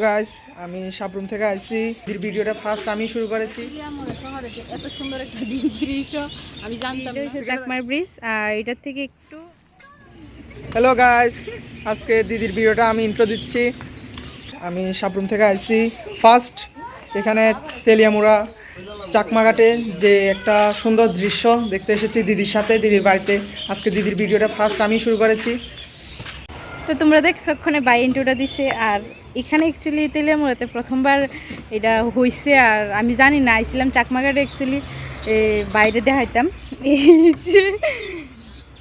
Guys আমি সাবরুম থেকে আইছি। এই ভিডিওটা ফার্স্ট আমি শুরু করেছি। শহরে এত সুন্দর একটা দৃশ্য আমি জানতাম না। চাকমার ব্রিজ আর এটা থেকে একটু হ্যালো গাইস, আজকে দিদির ভিডিওটা আমি ইন্ট্রো দিচ্ছি। আমি সাবরুম থেকে আইছি ফার্স্ট। এখানে তেলিয়ামুড়া চাকমাঘাটে যে একটা সুন্দর দৃশ্য দেখতে এসেছি দিদির সাথে, দিদির বাড়িতে। আজকে দিদির ভিডিওটা ফার্স্ট আমি শুরু করেছি। তো তোমরা দেখছো ওখানে বাই ইন্ট্রোটা দিছে। আর এখানে অ্যাকচুয়ালি তেলিয়ামুড়াতে প্রথমবার এটা হয়েছে। আর আমি জানি না, আইছিলাম চাকমাঘাটে অ্যাকচুয়ালি বাইরে দেখাইতাম। এই যে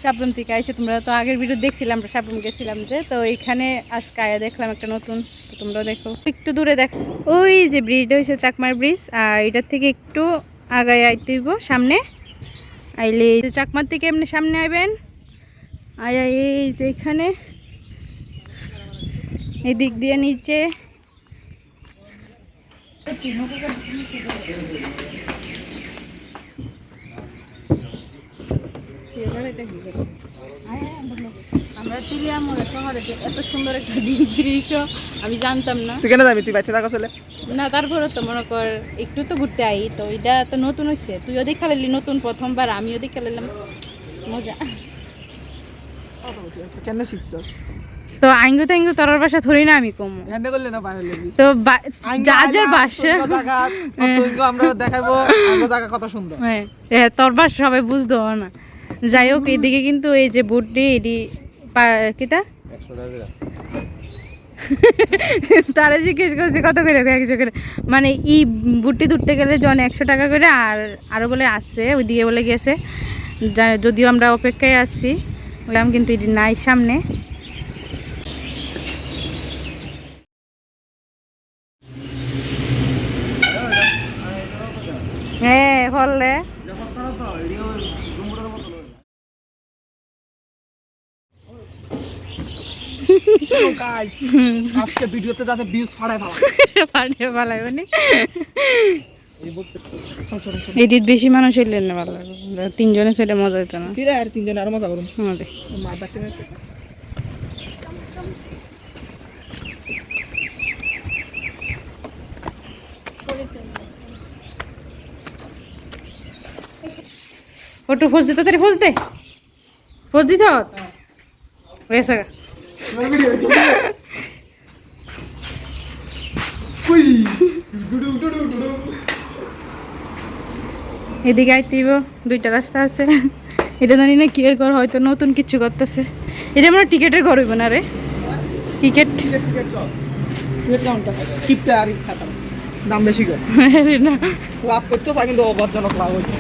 সাবরুম থেকে আইসে, তোমরা তো আগের ভিডিও দেখছিলাম, আমরা সাবরুম গেছিলাম যে, তো এখানে আজকে আয়া দেখলাম একটা নতুন। তো তোমরাও দেখো, একটু দূরে দেখো ওই যে ব্রিজটা হয়েছে চাকমার ব্রিজ। আর এটার থেকে একটু আগায় আইতে হইব, সামনে আইলে চাকমার থেকে এমনি সামনে আইবেন। আয়া এই যে এখানে এদিক দিয়ে নিচে আমরা তেলিয়ামুড়া শহরে এত সুন্দর একটা দৃশ্য আমি জানতাম না। তুই কেন যাবি? তুই বাচ্চা থাকা ছেলে না, তারপরে তো মনে কর একটু তো ঘুরতে আই, তো এটা তো নতুন হয়েছে। তুইও দেখা লাইলি নতুন, প্রথমবার আমিও দেখা লাইলাম, মজা। কেন শিখছস? তো আইঙ্গু তাইঙ্গু তোর বাসা ধরি না আমি কম, এখানে করলে না বাইরে লাগবি তো যার বাসা আমরা দেখাবো আমার জায়গা কত সুন্দর। হ্যাঁ, তোর বাসা সবাই বুঝতে হবে না। যাই হোক, এদিকে কিন্তু এই যে বুটটি এটি কিতা তারা জিজ্ঞেস করছে কত করে, 100 করে। মানে ই বুটটি ধরতে গেলে জন 100 টাকা করে। আর আরও বলে আসছে, ওই দিকে বলে গেছে, যদিও আমরা অপেক্ষায় আসছি, বললাম কিন্তু এটি নাই সামনে। হ্যাঁ বললে আজকে ভিডিওতে যাতে ভিউজ ফাড়ায় ভালাই মানে এডিট বেশি মানুষ এলেন না, ভালো লাগবে। 3 জনে ছেলে মজা হইতো না। কিরে আর 3 জন আর মজা করুন। আমাদের মা দেখতে না ওটু ফোজ দিতে, তাড়াতাড়ি ফোজ দে, ফোজ দিত হয়েছে। এদিকে আইতেইব, 2টা রাস্তা আছে। এটা জানি না কি এর ঘর, হয়তো নতুন কিছু করতেছে। এটা আমার টিকেটের ঘর হইব না রে, টিকেট দাম বেশি করে না লাভ করতে চাই, কিন্তু অবাধজনক লাভ হচ্ছে।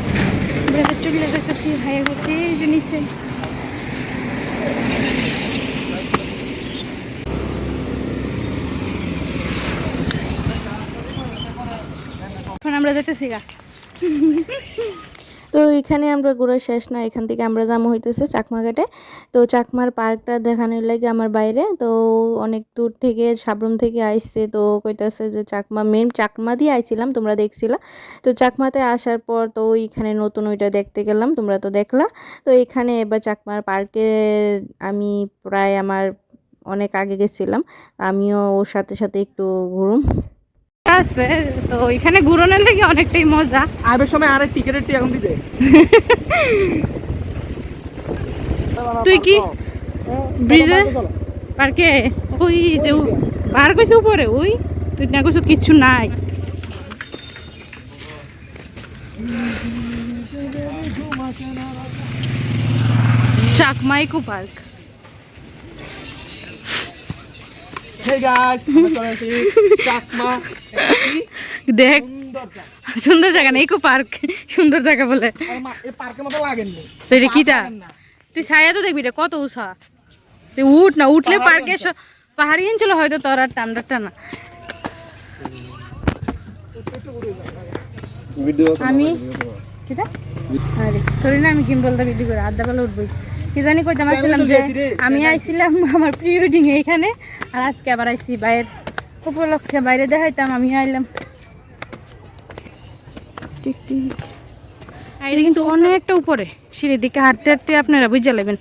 চলে যাচ্ছি হাই হচ্ছে এই যে নিচে। এখন আমরা যেতেছি গা। তো এখানে আমরা ঘোরা শেষ না, এখান থেকে আমরা যাওয়া হইতেছে চাকমাঘাটে। তো চাকমার পার্কটা দেখানোর লাগে আমার বাইরে, তো অনেক দূর থেকে সাবরুম থেকে আইসছে। তো কইতাছে যে চাকমা দিয়ে আইছিলাম, তোমরা দেখছিলা। তো চাকমাতে আসার পর তো এখানে নতুন ওইটা দেখতে গেলাম, তোমরা তো দেখলা। তো এখানে এবার চাকমার পার্কে আমি প্রায় আমার অনেক আগে গেছিলাম, আমিও ওর সাথে সাথে একটু ঘুরুম আছে। তো এখানে ঘুরনের লেগে অনেকটাই মজা। আইবার সময় আরে টিকেটের টি এখন দিতে। তুই কি ব্রিজে পার্কে ওই যে পার্ক হইছে উপরে, ওই তুই না কইছ কিছু নাই। Chakma eco park. Hey guys, আমরা চলে এসেছি চাকমা। দেখ সুন্দর জায়গা না, ইকো পার্ক সুন্দর জায়গা বলে। এই পার্কের মতো লাগেনি তো এটা কিটা? তুই ছায়া তো দেখবি, কত উষা। তুই উঠ না, উঠলে পার্কে পাহাড়ি অঞ্চল হয়তো তোর আর টামটা না। আমি কিটা আরে তোরি না, আমি কিম্বলটা ভিডিও করে আধা গলা উঠবই। কি জানি কইতাম আসছিলাম যে আমি আইছিলাম আমার প্রি ওয়েডিং এখানে, আর আজকে আবার আইছি বাইরের উপলক্ষে, বাইরে দেখাইতাম আমি আইলাম। ঠিক ঠিক, এটা কিন্তু অনেকটা উপরে, সিঁড়ির দিকে হাঁটতে হাঁটতে আপনারা বুঝে নেবেন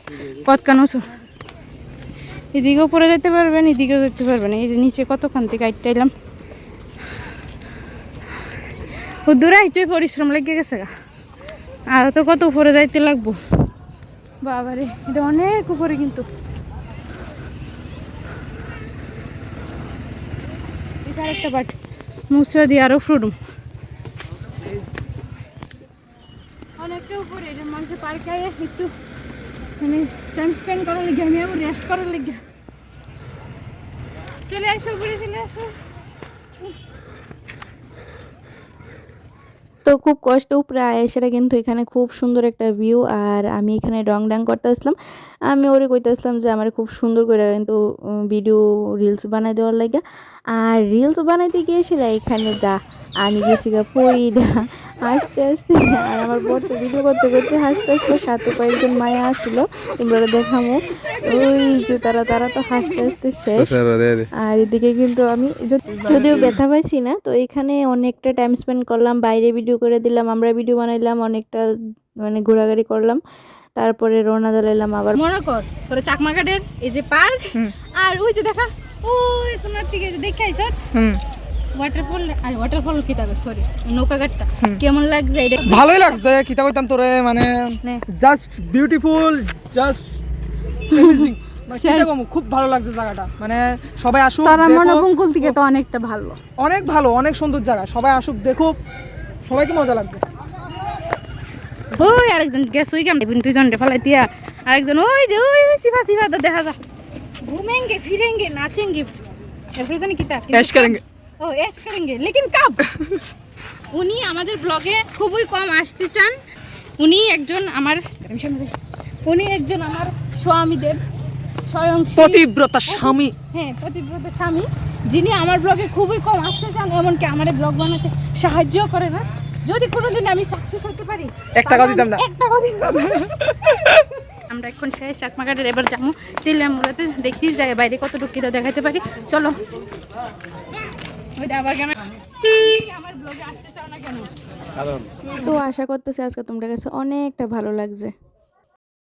কতখান উঁচু। এদিকেও পরে যেতে পারবেন, এদিকেও যেতে পারবেন। এই যে নিচে কতক্ষণ থেকে আইটটা এলাম, ও দূরে আইতে পরিশ্রম লেগে গেছে গা। আর তো কত উপরে যাইতে লাগবো বাবারে, এটা অনেক উপরে কিন্তু। এটা আরেকটা বাট মুসরা দিয়ে আরো ফ্রুডুম অনেকটা উপরে। এটা মানুষের পার্কে একটু মানে টাইম স্পেন্ড করার লেগে, আমি আবার রেস্ট করার লেগে। চলে আসো উপরে, চলে আসো। তো খুব কষ্ট উপরে সেটা কিন্তু এখানে খুব সুন্দর একটা ভিউ। আর আমি এখানে রং ডাং করতে আসলাম। আমি ওরে কইতে আসলাম যে আমার খুব সুন্দর করে কিন্তু ভিডিও রিলস বানাই দেওয়ার লাগে। আর রিলস বানাইতে গিয়ে সেটা এখানে যা আমি গেছি গা পইরা হাসতে হাসতে। আর আমার বর তো ভিডিও করতে করতে হাসতে হাসতে, সাথে কয়েকজন মায়া আসছিল, তোমরা দেখামো। ওই যে তারা তো হাসতে হাসতে শেষ। আর এদিকে কিন্তু আমি যদিও ব্যথা পাইছি না, তো এখানে অনেকটা টাইম স্পেন্ড করলাম, বাইরে ভিডিও করে দিলাম, আমরা ভিডিও বানাইলাম, অনেকটা মানে ঘোরাঘুরি করলাম। তারপরে রওনা দিলাম আবার। মনে কর তোর চাকমাঘাটের এই যে পার্ক, আর ওই যে দেখা ওই তোমার দিকে দেখে আইছত ওয়াটারফল। আর ওয়াটারফল কি তবে সরি নৌকাঘাটটা কেমন লাগছে? এটা ভালোই লাগছে, কিতা কইতাম তোরে, মানে জাস্ট বিউটিফুল, জাস্ট অ্যামেজিং। খুব ভালো লাগছে জায়গাটা, মানে সবাই আসুক তারা দেখুক। মনোবঙ্কুল থেকে তো অনেকটা ভালো, অনেক ভালো, অনেক সুন্দর জায়গা, সবাই আসুক দেখুক, সবাইকে মজা লাগবে। ওই আরেকজন গ্যাস ওই কেমন দুইজন ফেলাই দিয়া, আরেকজন ওই যে ওই সিফা তো দেখা যা ঘুমেঙ্গে ফিরেঙ্গে নাচেঙ্গে এফরিকানি কিতা ऐश करेंगे। ও এশ করেঙ্গে লেকিন কাব। উনি আমাদের ব্লগে খুবই কম আসতে চান। উনি একজন আমার স্বামী দেব, স্বয়ং পতিব্রতা স্বামী। হ্যাঁ পতিব্রতা স্বামী, যিনি আমার ব্লগে খুবই কম আসতে চান, এমনকি আমার ব্লগ বানাতে সাহায্য করে না। যদি কোনোদিন আমি সাকসেস হতে পারি, এক টাকা দিতাম না। আমরা এখন শেষ চাকমাঘাটের, এবার যাবো তেলিয়ামুড়াতে, দেখি যায় বাইরে কত টুকিটা দেখাতে পারি। চলো। ওইটা আবার কেন আমার ব্লগে আসতে চাও না কেন? তো আশা করতেছি আজকে তোমাদের কাছে অনেকটা ভালো লাগছে।